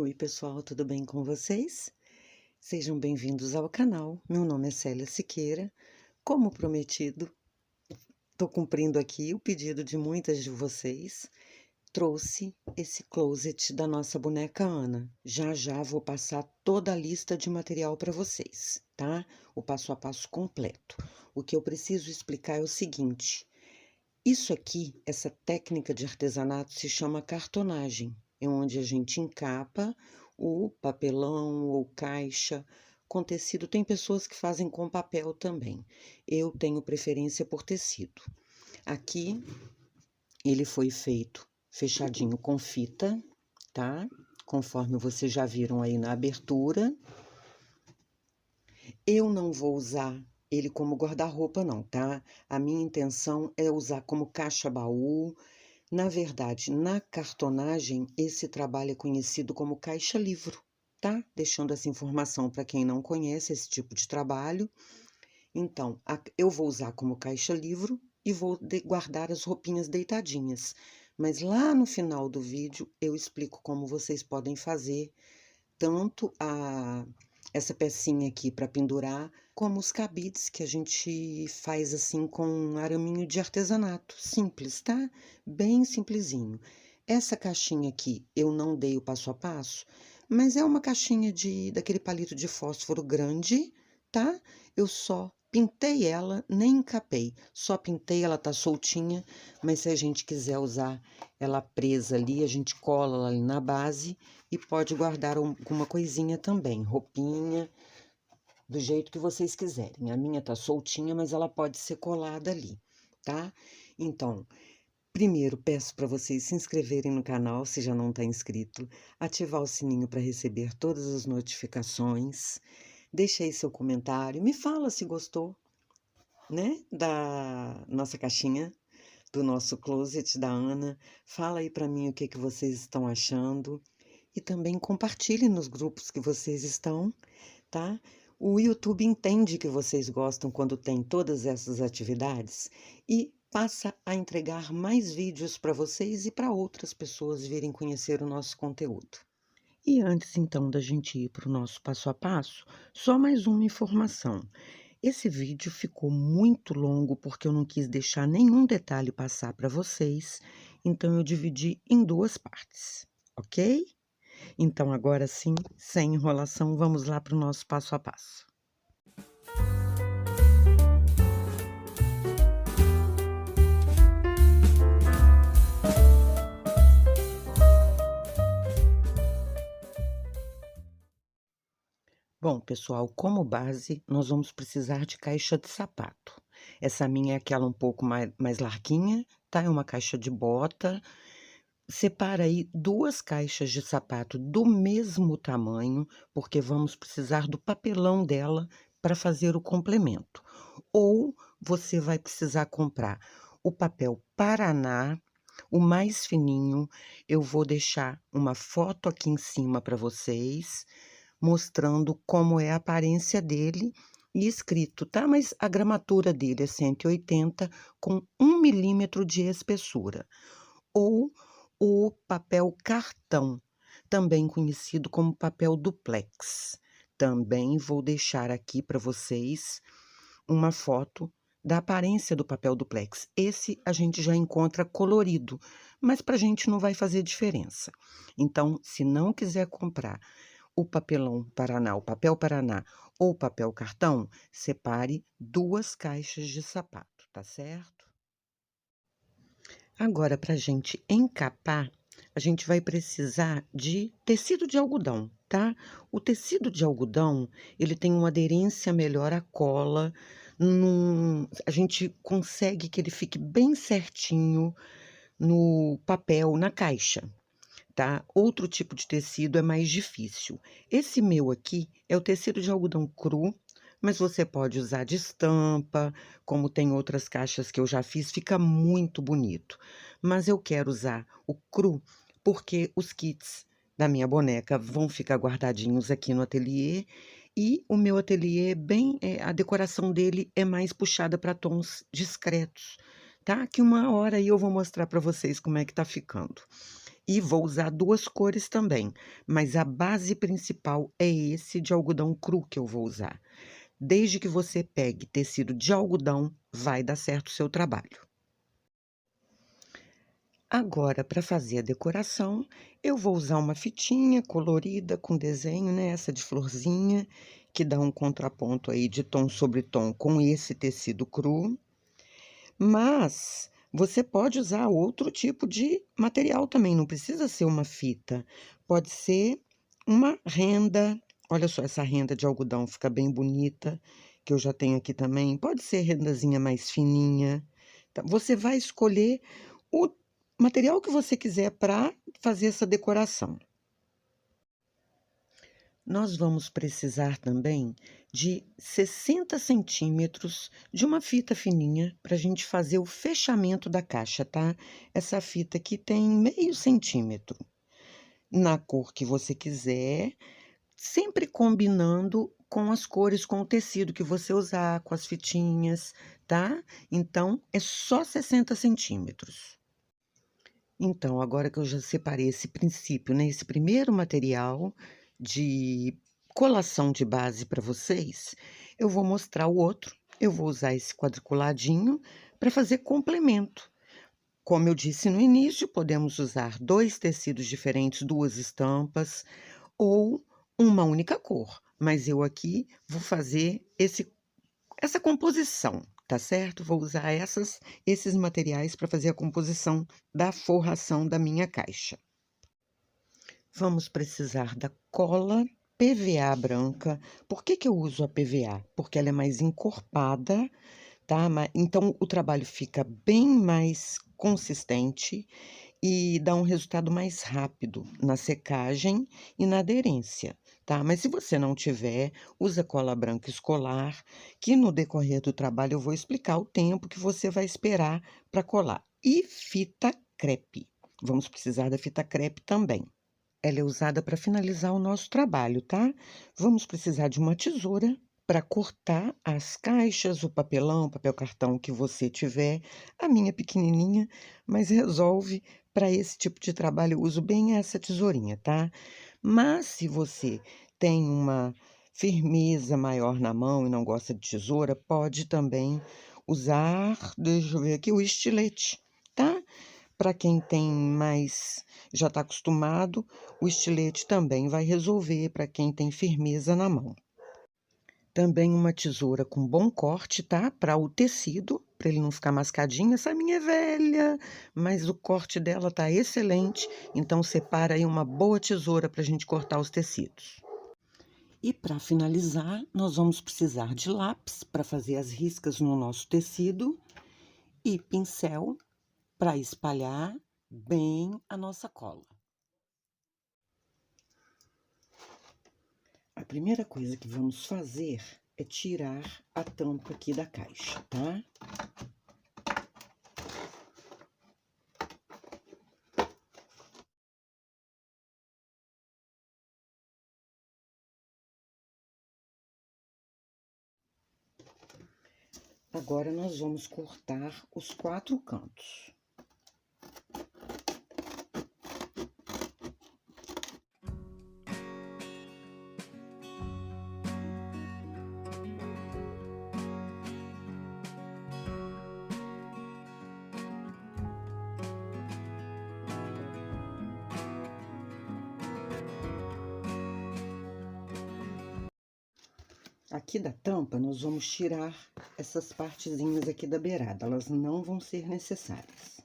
Oi, pessoal, tudo bem com vocês? Sejam bem-vindos ao canal. Meu nome é Célia Siqueira. Como prometido, estou cumprindo aqui o pedido de muitas de vocês. Trouxe esse closet da nossa boneca Ana. Já já vou passar toda a lista de material para vocês, tá? O passo a passo completo. O que eu preciso explicar é o seguinte: isso aqui, essa técnica de artesanato se chama cartonagem. É onde a gente encapa o papelão ou caixa com tecido. Tem pessoas que fazem com papel também. Eu tenho preferência por tecido. Aqui ele foi feito fechadinho com fita, tá? Conforme vocês já viram aí na abertura. Eu não vou usar ele como guarda-roupa não, tá? A minha intenção é usar como caixa-baú. Na verdade, na cartonagem, esse trabalho é conhecido como caixa-livro, tá? Deixando essa informação para quem não conhece esse tipo de trabalho. Então, eu vou usar como caixa-livro e vou guardar as roupinhas deitadinhas. Mas lá no final do vídeo, eu explico como vocês podem fazer tanto essa pecinha aqui para pendurar, como os cabides que a gente faz assim com araminho de artesanato, simples, tá? Bem simplesinho. Essa caixinha aqui eu não dei o passo a passo, mas é uma caixinha daquele palito de fósforo grande, tá? Eu só pintei ela, nem encapei, só pintei, ela tá soltinha, mas se a gente quiser usar ela presa ali, a gente cola ela ali na base e pode guardar alguma coisinha também, roupinha, do jeito que vocês quiserem. A minha tá soltinha, mas ela pode ser colada ali, tá? Então, primeiro peço para vocês se inscreverem no canal, se já não está inscrito, ativar o sininho para receber todas as notificações, deixe aí seu comentário, me fala se gostou, né, da nossa caixinha, do nosso closet da Ana, fala aí para mim o que vocês estão achando. E também compartilhe nos grupos que vocês estão, tá? O YouTube entende que vocês gostam quando tem todas essas atividades e passa a entregar mais vídeos para vocês e para outras pessoas virem conhecer o nosso conteúdo. E antes então da gente ir para o nosso passo a passo, só mais uma informação. Esse vídeo ficou muito longo porque eu não quis deixar nenhum detalhe passar para vocês, então eu dividi em duas partes, ok? Então, agora sim, sem enrolação, vamos lá para o nosso passo a passo. Bom, pessoal, como base, nós vamos precisar de caixa de sapato. Essa minha é aquela um pouco mais larguinha, tá? É uma caixa de bota. Separa aí duas caixas de sapato do mesmo tamanho, porque vamos precisar do papelão dela para fazer o complemento. Ou você vai precisar comprar o papel Paraná, o mais fininho. Eu vou deixar uma foto aqui em cima para vocês, mostrando como é a aparência dele e escrito, tá? Mas a gramatura dele é 180 com 1 milímetro de espessura. Ou o papel cartão, também conhecido como papel duplex. Também vou deixar aqui para vocês uma foto da aparência do papel duplex. Esse a gente já encontra colorido, mas para a gente não vai fazer diferença. Então, se não quiser comprar o papelão Paraná, o papel Paraná ou papel cartão, separe duas caixas de sapato, tá certo? Agora, para a gente encapar, a gente vai precisar de tecido de algodão, tá? O tecido de algodão, ele tem uma aderência melhor à cola, a gente consegue que ele fique bem certinho no papel, na caixa, tá? Outro tipo de tecido é mais difícil. Esse meu aqui é o tecido de algodão cru, mas você pode usar de estampa, como tem outras caixas que eu já fiz, fica muito bonito. Mas eu quero usar o cru, porque os kits da minha boneca vão ficar guardadinhos aqui no ateliê, e o meu ateliê, a decoração dele é mais puxada para tons discretos, tá? Que uma hora aí eu vou mostrar para vocês como é que tá ficando. E vou usar 2 cores também, mas a base principal é esse de algodão cru que eu vou usar. Desde que você pegue tecido de algodão, vai dar certo o seu trabalho. Agora, para fazer a decoração, eu vou usar uma fitinha colorida com desenho, né, essa de florzinha, que dá um contraponto aí de tom sobre tom com esse tecido cru. Mas você pode usar outro tipo de material também, não precisa ser uma fita. Pode ser uma renda. Olha só, essa renda de algodão fica bem bonita, que eu já tenho aqui também. Pode ser rendazinha mais fininha. Tá? Você vai escolher o material que você quiser para fazer essa decoração. Nós vamos precisar também de 60 centímetros de uma fita fininha para a gente fazer o fechamento da caixa, tá? Essa fita aqui tem meio centímetro, na cor que você quiser, sempre combinando com as cores, com o tecido que você usar, com as fitinhas, tá? Então, é só 60 centímetros. Então, agora que eu já separei esse princípio, né, esse primeiro material de colação de base para vocês, eu vou mostrar o outro. Eu vou usar esse quadriculadinho para fazer complemento. Como eu disse no início, podemos usar 2 tecidos diferentes, 2 estampas ou uma única cor, mas eu aqui vou fazer essa composição, tá certo? Vou usar esses materiais para fazer a composição da forração da minha caixa. Vamos precisar da cola PVA branca. Por que que eu uso a PVA? Porque ela é mais encorpada, tá? Então, o trabalho fica bem mais consistente e dá um resultado mais rápido na secagem e na aderência, tá? Mas se você não tiver, usa cola branca escolar, que no decorrer do trabalho eu vou explicar o tempo que você vai esperar para colar. E fita crepe. Vamos precisar da fita crepe também. Ela é usada para finalizar o nosso trabalho, tá? Vamos precisar de uma tesoura para cortar as caixas, o papelão, papel cartão que você tiver. A minha pequenininha, mas resolve para esse tipo de trabalho, eu uso bem essa tesourinha, tá? Mas se você tem uma firmeza maior na mão e não gosta de tesoura, pode também usar, deixa eu ver aqui, o estilete, tá? Para quem tem mais, já está acostumado, o estilete também vai resolver para quem tem firmeza na mão. Também uma tesoura com bom corte, tá? Para o tecido, para ele não ficar mascadinho. Essa minha é velha, mas o corte dela tá excelente. Então, separa aí uma boa tesoura para a gente cortar os tecidos. E para finalizar, nós vamos precisar de lápis para fazer as riscas no nosso tecido e pincel para espalhar bem a nossa cola. A primeira coisa que vamos fazer é tirar a tampa aqui da caixa, tá? Agora, nós vamos cortar os 4 cantos. Aqui da tampa, nós vamos tirar essas partezinhas aqui da beirada, elas não vão ser necessárias.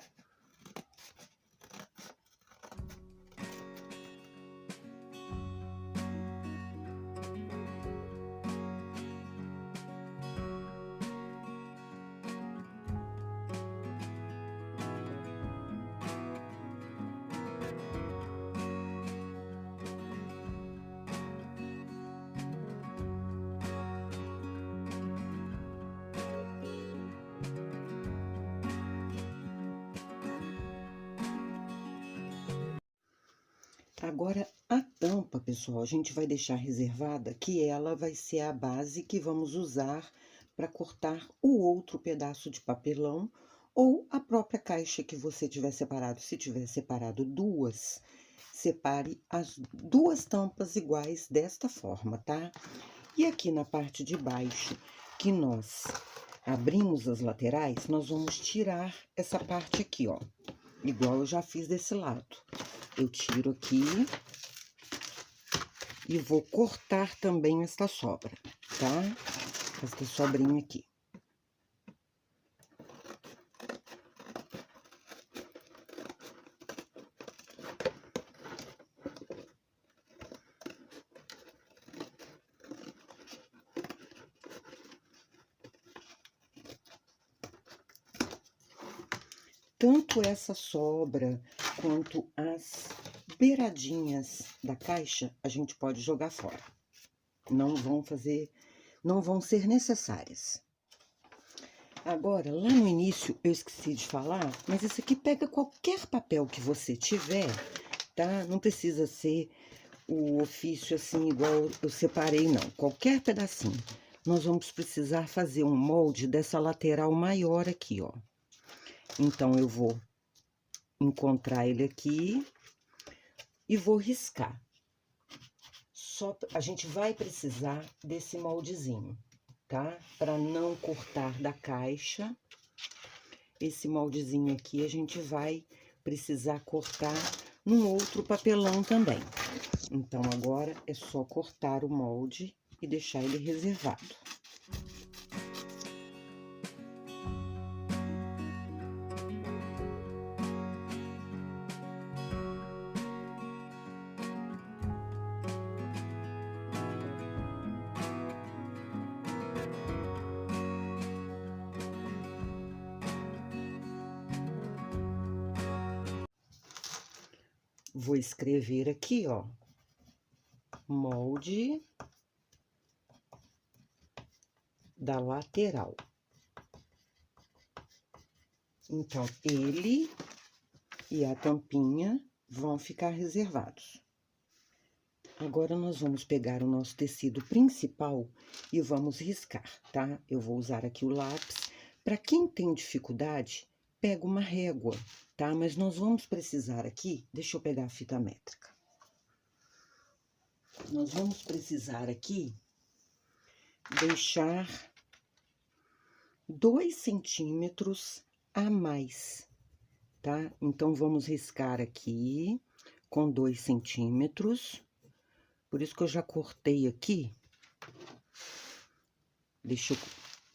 Agora, a tampa, pessoal, a gente vai deixar reservada que ela vai ser a base que vamos usar para cortar o outro pedaço de papelão ou a própria caixa que você tiver separado. Se tiver separado duas, separe as duas tampas iguais desta forma, tá? E aqui na parte de baixo, que nós abrimos as laterais, nós vamos tirar essa parte aqui, ó. Igual eu já fiz desse lado. Eu tiro aqui e vou cortar também esta sobra, tá? Esta sobrinha aqui. Tanto essa sobra quanto as beiradinhas da caixa, a gente pode jogar fora. Não vão ser necessárias. Agora, lá no início, eu esqueci de falar, mas esse aqui pega qualquer papel que você tiver, tá? Não precisa ser o ofício assim, igual eu separei, não. Qualquer pedacinho. Nós vamos precisar fazer um molde dessa lateral maior aqui, ó. Então, eu vou encontrar ele aqui e vou riscar. A gente vai precisar desse moldezinho, tá? Para não cortar da caixa. Esse moldezinho aqui a gente vai precisar cortar num outro papelão também. Então, agora é só cortar o molde e deixar ele reservado. Vou escrever aqui, ó, molde da lateral. Então, ele e a tampinha vão ficar reservados. Agora, nós vamos pegar o nosso tecido principal e vamos riscar, tá? Eu vou usar aqui o lápis. Para quem tem dificuldade, pega uma régua, tá? Mas nós vamos precisar aqui, deixa eu pegar a fita métrica. Nós vamos precisar aqui deixar 2 centímetros a mais, tá? Então, vamos riscar aqui com 2 centímetros. Por isso que eu já cortei aqui. Deixa eu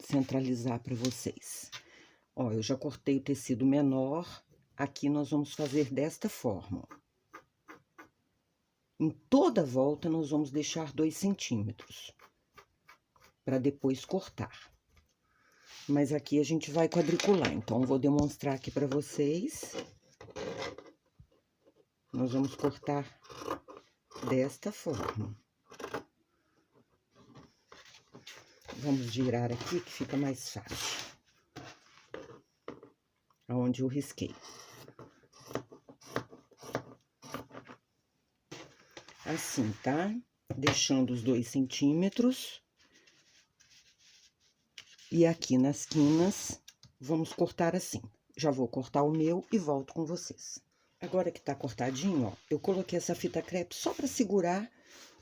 centralizar para vocês. Ó, eu já cortei o tecido menor. Aqui nós vamos fazer desta forma, ó. Em toda a volta, nós vamos deixar 2 centímetros, para depois cortar. Mas aqui a gente vai quadricular, então, eu vou demonstrar aqui para vocês. Nós vamos cortar desta forma. Vamos girar aqui, que fica mais fácil. Aonde eu risquei. Assim, tá? Deixando os 2 centímetros. E aqui nas quinas, vamos cortar assim. Já vou cortar o meu e volto com vocês. Agora que tá cortadinho, ó, eu coloquei essa fita crepe só pra segurar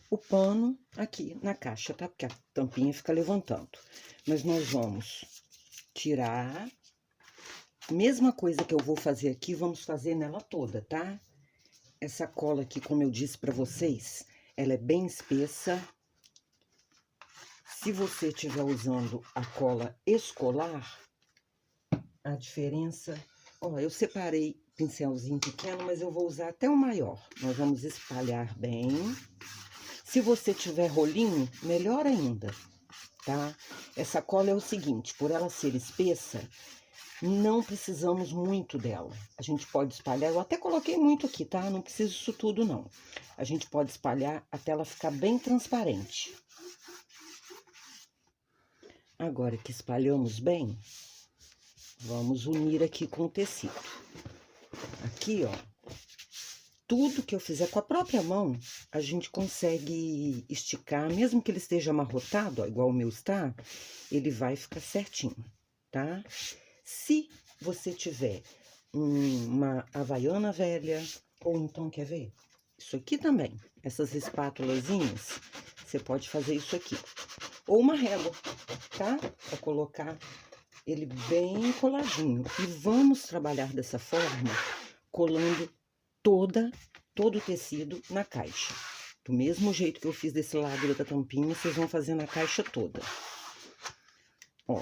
o pano aqui na caixa, tá? Porque a tampinha fica levantando. Mas nós vamos tirar. Mesma coisa que eu vou fazer aqui, vamos fazer nela toda, tá? Essa cola aqui, como eu disse pra vocês, ela é bem espessa. Se você estiver usando a cola escolar, a diferença... Ó, eu separei pincelzinho pequeno, mas eu vou usar até o maior. Nós vamos espalhar bem. Se você tiver rolinho, melhor ainda, tá? Essa cola é o seguinte, por ela ser espessa, não precisamos muito dela. A gente pode espalhar, eu até coloquei muito aqui, tá? Não precisa disso tudo, não. A gente pode espalhar até ela ficar bem transparente. Agora que espalhamos bem, vamos unir aqui com o tecido. Aqui, ó, tudo que eu fizer com a própria mão, a gente consegue esticar, mesmo que ele esteja amarrotado, ó, igual o meu está, ele vai ficar certinho, tá? Se você tiver uma havaiana velha, ou então, quer ver? Isso aqui também, essas espátulazinhas, você pode fazer isso aqui. Ou uma régua, tá? Pra colocar ele bem coladinho. E vamos trabalhar dessa forma, colando todo o tecido na caixa. Do mesmo jeito que eu fiz desse lado da tampinha, vocês vão fazer na caixa toda. Ó,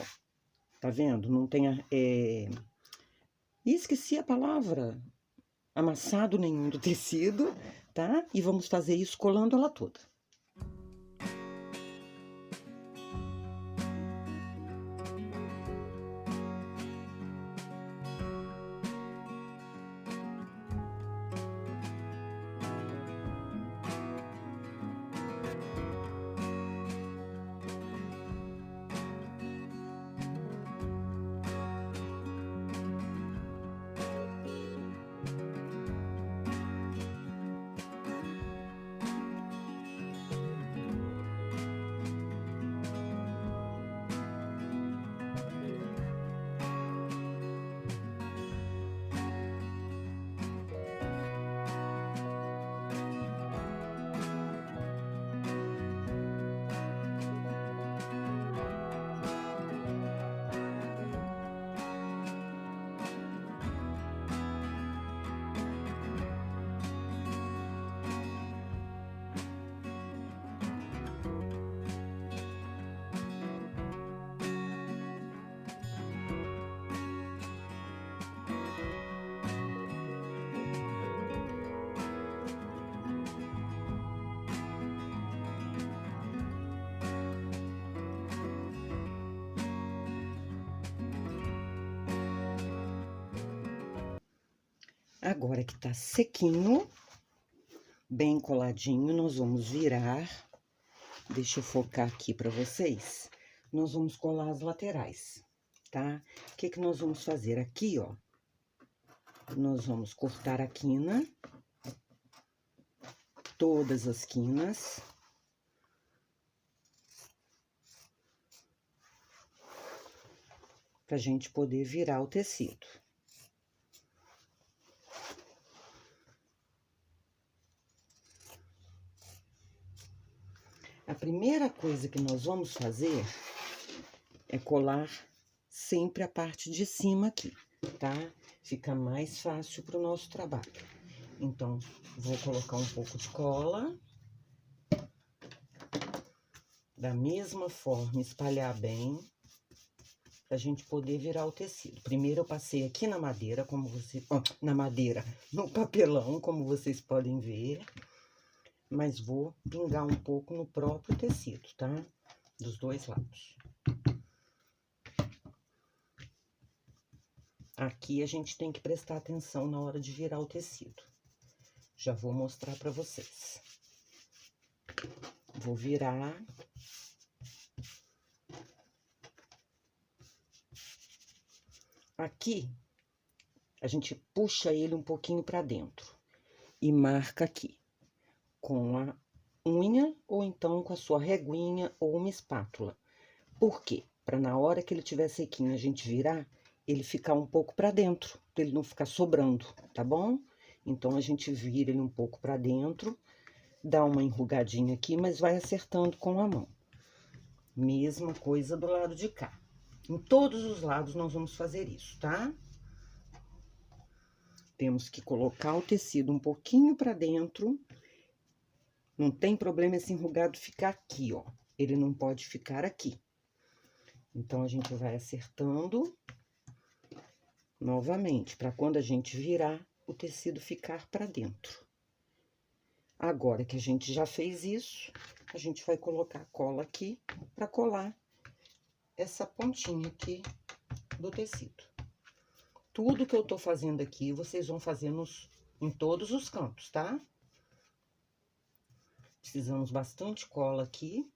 tá vendo? Não tem esqueci a palavra. Amassado nenhum do tecido, tá? E vamos fazer isso colando ela toda. Agora que tá sequinho, bem coladinho, nós vamos virar. Deixa eu focar aqui pra vocês. Nós vamos colar as laterais, tá? O que que nós vamos fazer aqui, ó? Nós vamos cortar a quina, todas as quinas. Pra gente poder virar o tecido. A primeira coisa que nós vamos fazer é colar sempre a parte de cima aqui, tá? Fica mais fácil pro nosso trabalho. Então, vou colocar um pouco de cola. Da mesma forma, espalhar bem, pra gente poder virar o tecido. Primeiro eu passei aqui na madeira, como você... no papelão, como vocês podem ver. Mas vou pingar um pouco no próprio tecido, tá? Dos dois lados. Aqui a gente tem que prestar atenção na hora de virar o tecido. Já vou mostrar pra vocês. Vou virar. Aqui, a gente puxa ele um pouquinho pra dentro. E marca aqui. Com a unha, ou então com a sua reguinha ou uma espátula. Por quê? Para na hora que ele tiver sequinho a gente virar, ele ficar um pouco para dentro, para ele não ficar sobrando, tá bom? Então, a gente vira ele um pouco para dentro, dá uma enrugadinha aqui, mas vai acertando com a mão. Mesma coisa do lado de cá. Em todos os lados nós vamos fazer isso, tá? Temos que colocar o tecido um pouquinho para dentro. Não tem problema esse enrugado ficar aqui, ó. Ele não pode ficar aqui. Então, a gente vai acertando novamente, para quando a gente virar, o tecido ficar para dentro. Agora que a gente já fez isso, a gente vai colocar a cola aqui para colar essa pontinha aqui do tecido. Tudo que eu tô fazendo aqui, vocês vão fazer em todos os cantos, tá? Precisamos bastante cola aqui.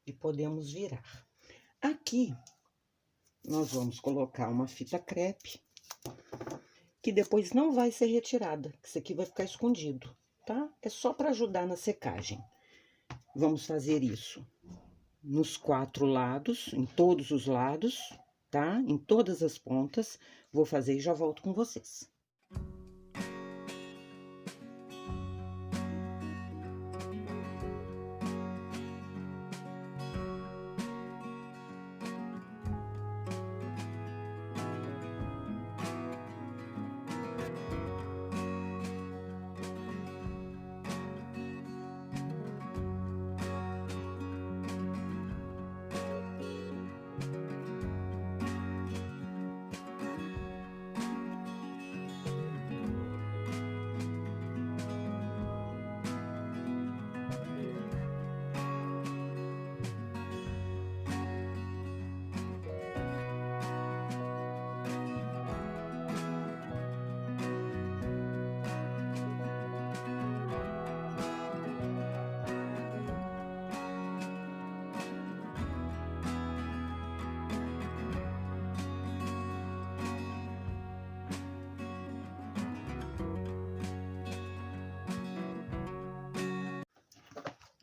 E podemos virar. Aqui, nós vamos colocar uma fita crepe, que depois não vai ser retirada, que isso aqui vai ficar escondido, tá? É só para ajudar na secagem. Vamos fazer isso nos 4 lados, em todos os lados, tá? Em todas as pontas. Vou fazer e já volto com vocês.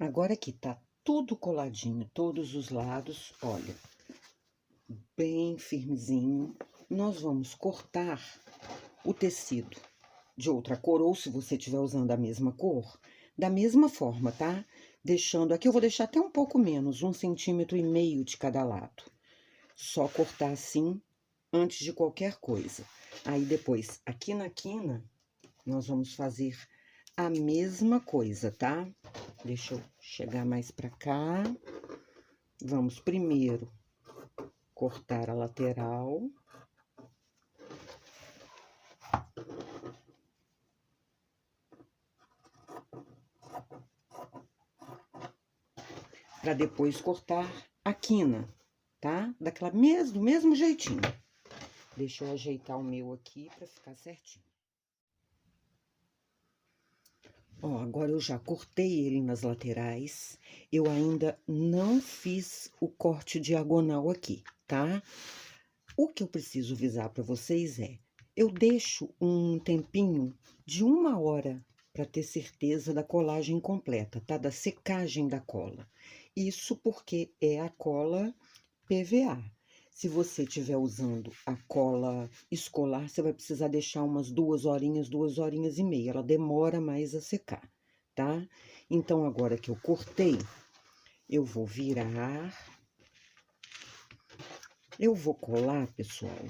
Agora que tá tudo coladinho, todos os lados, olha, bem firmezinho, nós vamos cortar o tecido de outra cor, ou se você estiver usando a mesma cor, da mesma forma, tá? Deixando, aqui eu vou deixar até um pouco menos, 1,5 centímetros de cada lado. Só cortar assim, antes de qualquer coisa. Aí, depois, aqui na quina, nós vamos fazer a mesma coisa, tá? Deixa eu chegar mais pra cá. Vamos primeiro cortar a lateral. Pra depois cortar a quina, tá? Do mesmo jeitinho. Deixa eu ajeitar o meu aqui pra ficar certinho. Ó, agora eu já cortei ele nas laterais, eu ainda não fiz o corte diagonal aqui, tá? O que eu preciso avisar para vocês eu deixo um tempinho de 1 hora para ter certeza da colagem completa, tá? Da secagem da cola. Isso porque é a cola PVA. Se você estiver usando a cola escolar, você vai precisar deixar umas 2 horinhas e meia. Ela demora mais a secar, tá? Então, agora que eu cortei, eu vou virar. Eu vou colar, pessoal,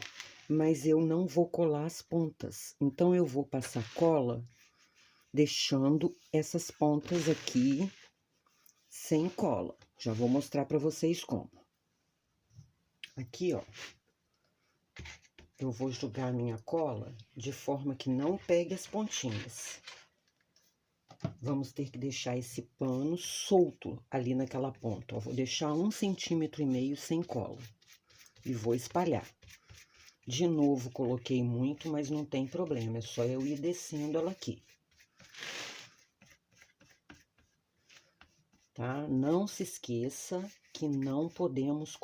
mas eu não vou colar as pontas. Então, eu vou passar cola, deixando essas pontas aqui sem cola. Já vou mostrar para vocês como. Aqui, ó. Eu vou jogar a minha cola de forma que não pegue as pontinhas. Vamos ter que deixar esse pano solto ali naquela ponta. Ó, vou deixar 1,5 centímetros sem cola. E vou espalhar. De novo, coloquei muito, mas não tem problema. É só eu ir descendo ela aqui. Tá? Não se esqueça que não podemos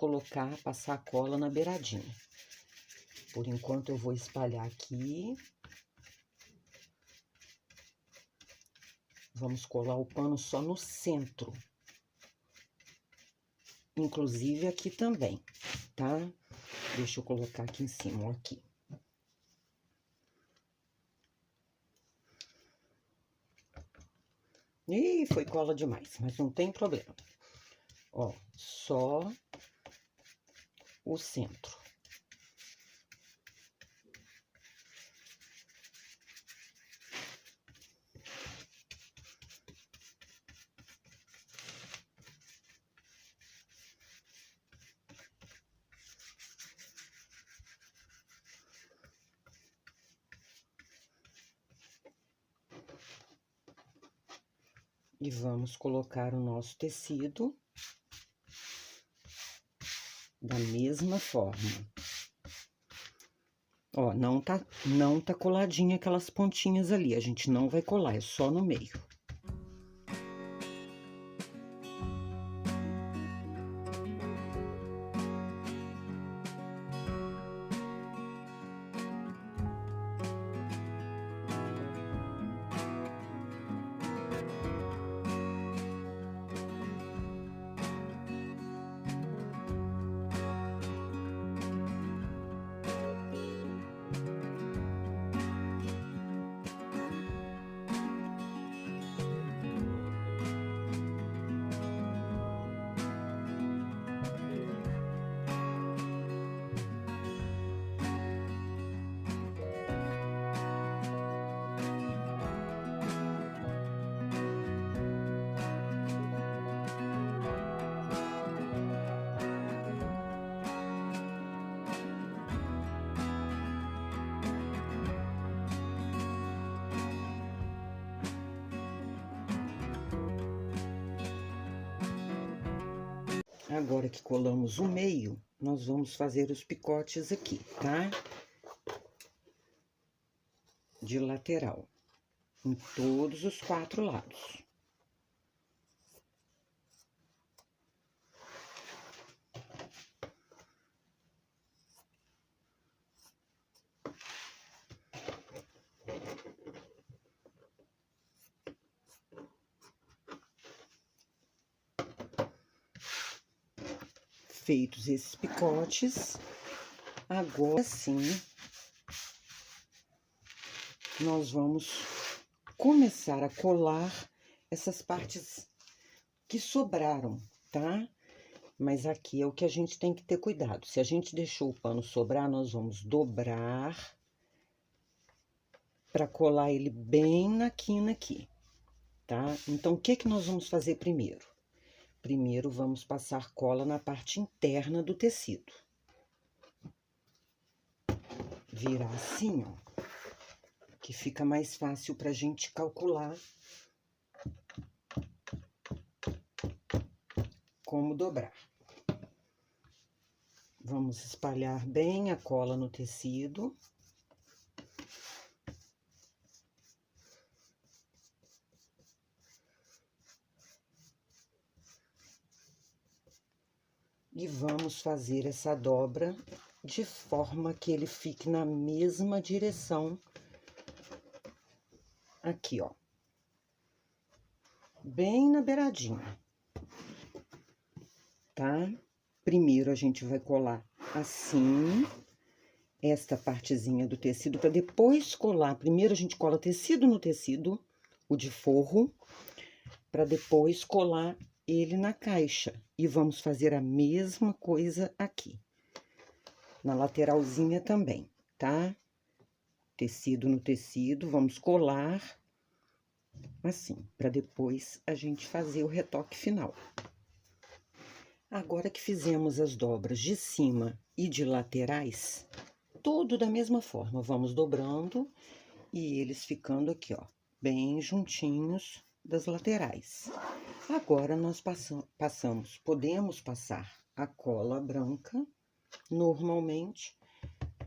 passar cola na beiradinha. Por enquanto, eu vou espalhar aqui. Vamos colar o pano só no centro. Inclusive aqui também, tá? Deixa eu colocar aqui em cima, ó, aqui. Ih, foi cola demais, mas não tem problema. Ó, só o centro. E vamos colocar o nosso tecido da mesma forma. Ó, não tá coladinha aquelas pontinhas ali, a gente não vai colar, é só no meio. Agora que colamos o meio, nós vamos fazer os picotes aqui, tá? De lateral, em todos os 4 lados. Feitos esses picotes, agora sim, nós vamos começar a colar essas partes que sobraram, tá? Mas aqui é o que a gente tem que ter cuidado. Se a gente deixou o pano sobrar, nós vamos dobrar para colar ele bem na quina aqui, tá? Então, o que que nós vamos fazer primeiro? Primeiro, vamos passar cola na parte interna do tecido. Virar assim, ó, que fica mais fácil pra gente calcular como dobrar. Vamos espalhar bem a cola no tecido. E vamos fazer essa dobra de forma que ele fique na mesma direção aqui, ó. Bem na beiradinha, tá? Primeiro, a gente vai colar assim, esta partezinha do tecido, para depois colar. Primeiro, a gente cola tecido no tecido, o de forro, para depois colar ele na caixa. E vamos fazer a mesma coisa aqui, na lateralzinha também, tá? Tecido no tecido, vamos colar assim, para depois a gente fazer o retoque final. Agora que fizemos as dobras de cima e de laterais, tudo da mesma forma, vamos dobrando e eles ficando aqui, ó, bem juntinhos das laterais. Agora, nós podemos passar a cola branca, normalmente,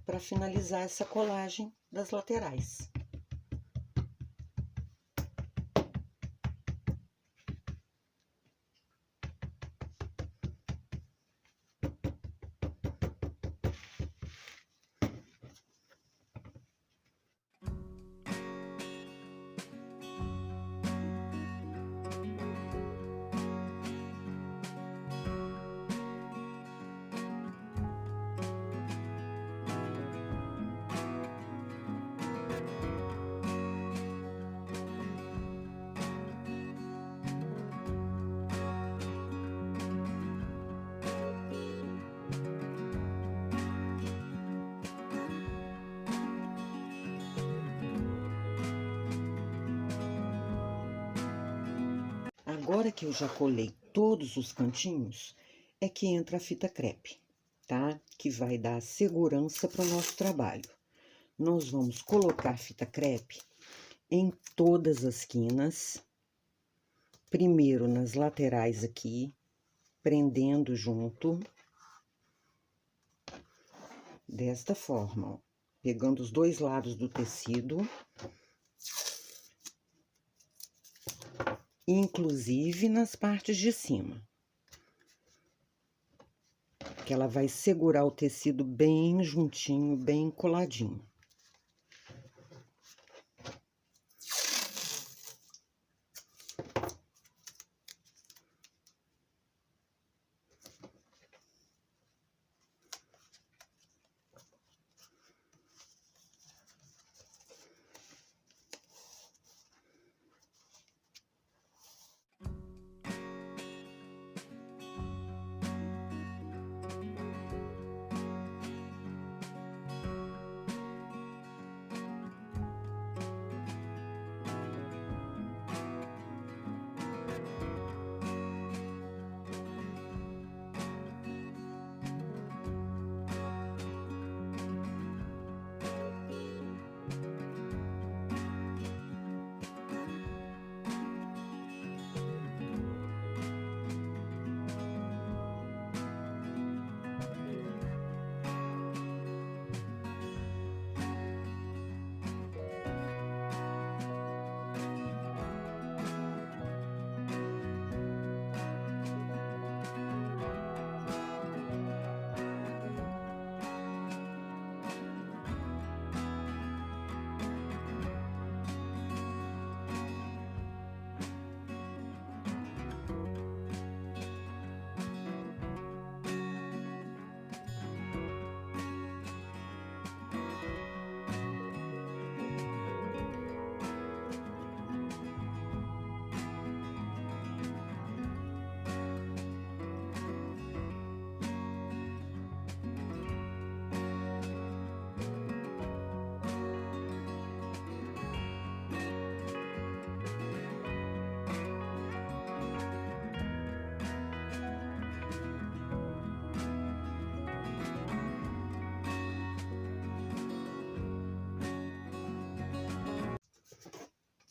para finalizar essa colagem das laterais. Agora que eu já colei todos os cantinhos, é que entra a fita crepe, tá? Que vai dar segurança para o nosso trabalho. Nós vamos colocar fita crepe em todas as quinas, primeiro nas laterais aqui, prendendo junto, desta forma, ó, pegando os dois lados do tecido, inclusive nas partes de cima, que ela vai segurar o tecido bem juntinho, bem coladinho.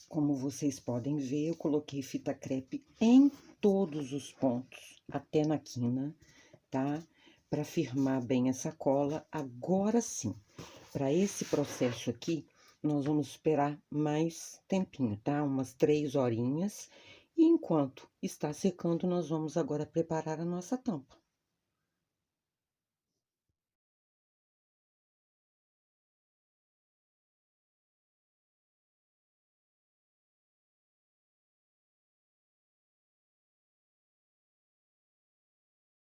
Como vocês podem ver, eu coloquei fita crepe em todos os pontos, até na quina, tá? Para firmar bem essa cola. Agora sim, para esse processo aqui, nós vamos esperar mais tempinho, tá? Umas 3 horinhas. E enquanto está secando, nós vamos agora preparar a nossa tampa.